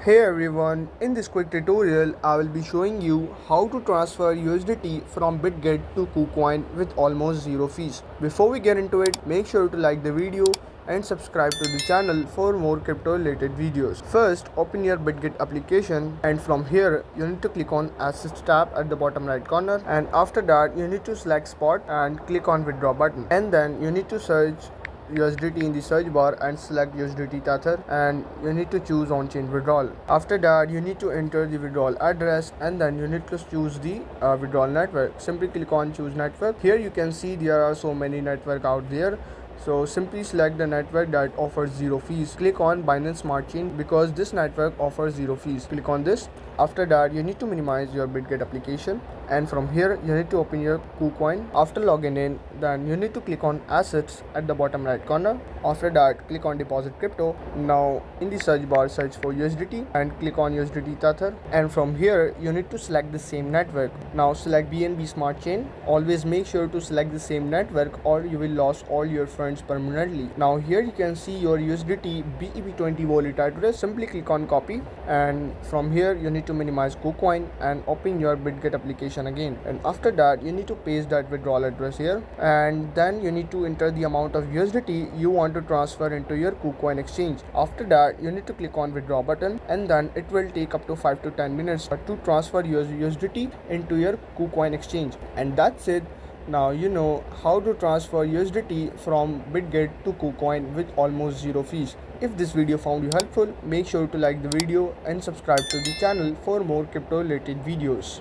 Hey everyone, in this quick tutorial I will be showing you how to transfer USDT from Bitget to Kucoin with almost zero fees. Before we get into it, make sure to like the video and subscribe to the channel for more crypto related videos. First, open your Bitget application and from here you need to click on Assets tab at the bottom right corner, and after that you need to select spot and click on withdraw button, and then you need to search USDT in the search bar and select USDT Tether, and you need to choose on chain withdrawal. After that you need to enter the withdrawal address and then you need to choose the withdrawal network. Simply click on choose network. Here you can see there are so many network out there, so simply select the network that offers zero fees. Click on Binance Smart Chain because this network offers zero fees. Click on this. After that you need to minimize your Bitget application, and from here you need to open your Kucoin. After logging in, then you need to click on assets at the bottom right corner. After that click on deposit crypto. Now in the search bar search for USDT and click on USDT Tether, and from here you need to select the same network. Now select BNB Smart Chain. Always make sure to select the same network or you will lose all your funds permanently. Now here you can see your USDT BEP20 wallet address. Simply click on copy, and from here you need to minimize Kucoin and open your Bitget application again, and after that you need to paste that withdrawal address here, and then you need to enter the amount of USDT you want to transfer into your Kucoin exchange. After that you need to click on withdraw button, and then it will take up to 5 to 10 minutes to transfer your USDT into your Kucoin exchange, and that's it. Now you know how to transfer USDT from Bitget to Kucoin with almost zero fees. If this video found you helpful, make sure to like the video and subscribe to the channel for more crypto related videos.